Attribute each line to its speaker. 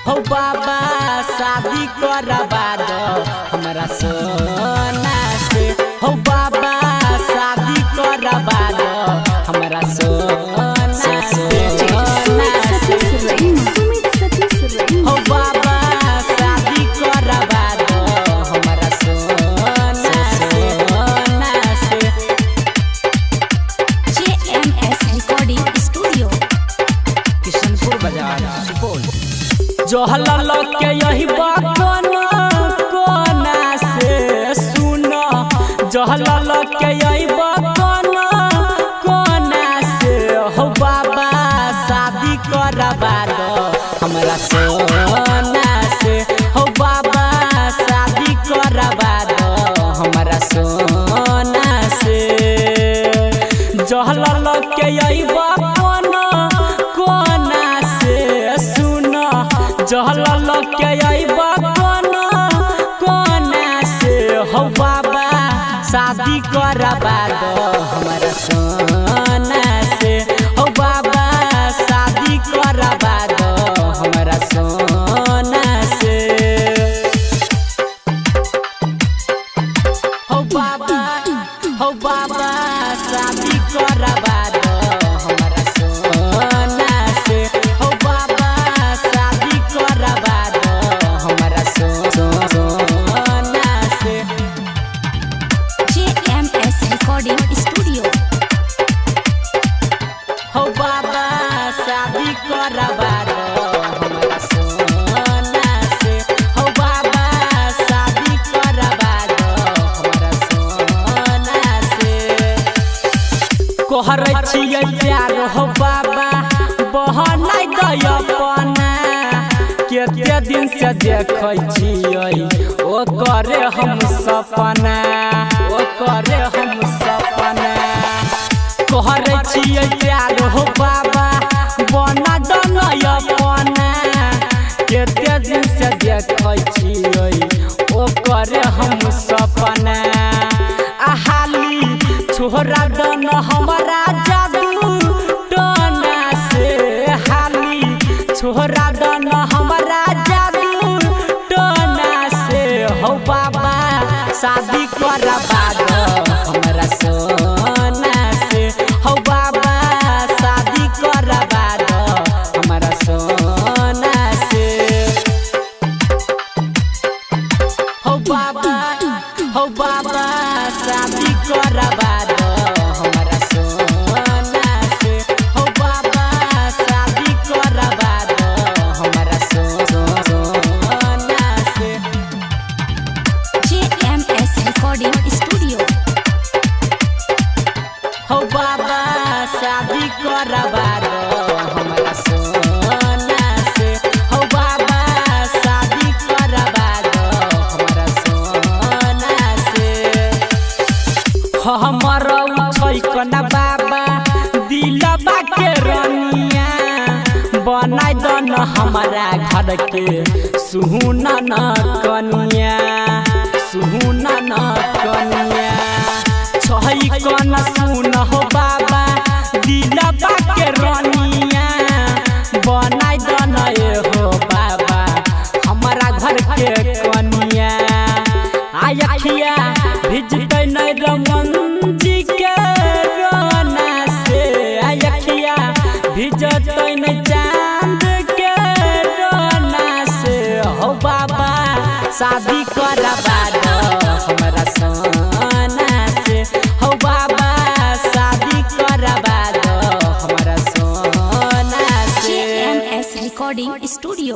Speaker 1: हो बाबा शादी करवा दो हमरा सोना से। हो बाबा शादी करवा दो हमरा सोना से। हो बाबा शादी करवा दो हमरा सोना से।
Speaker 2: JMS रिकॉर्डिंग स्टूडियो
Speaker 1: किशनपुर बाजार सुपौल। जहला के यही बातना कोना से सुनो, जहला के यही बातना कोना से। हो बाबा शादी करवा दो हमरा सोना से। हो बाबा शादी करवा दो हमरा सोना से। जहला के यही बातना कोना से सुनो, जहला के यही बातना कोना से। हो बाबा शादी करवा दो हमरा सोना से। हो बाबा शादी करवा दो हमरा सोना से। हो बाबा शादी करवा दो हमरा सोना से। हो बाबा शादी करवा दो हमरा सोना से।
Speaker 2: JMS recording studio.
Speaker 1: हो बाबा शादी करवा दो हमरा सोना से। हो बाबा शादी करवा दो हमरा सोना से। कहरै छियै प्यार हो बाबा बहनाइ दय अपना। केते दिन से देखै छियै ओ करे हम सपना, ओ करे हम सपना। कहरै छियै प्यार हो बाबा बना दनय अपना। केते दिन से देखै छियै ओ करे हम सपना। आहाली छोरा दन हमरा जादू टोना से। हाली छोरा दन हमरा जादू टोना से। हो बाबा शादी करवा दो हमरा सोना से। हो बाबा शादी करवा दो हमरा सोना से। हो बाबा शादी करवा दो हमरा सोना से। हो बाबा शादी करवा दो हमरा सोना से।
Speaker 2: JMS recording studio.
Speaker 1: हो बाबा शादी करवा दो हमरा सोना से। हो बाबा शादी करवा दो हमरा सोना से। हमर छै कना बाबा दिलबा के रनिया। बनाइ दन हमरा घर के सुहुना न कनिया, सुहुना न कनिया। छै कन सुन हो बाबा दिलबा के रनिया। बनाइ दन हो बाबा हमरा घर के कनिया। आयखिया भिजतै नै रमन जी के रोना से। आयखिया भिजतै नै चांद के रोना से। हो बाबा शादी करवा दो हमरा सोना से। हो बाबा शादी करवा दो हमरा सोना से।
Speaker 2: JMS recording studio.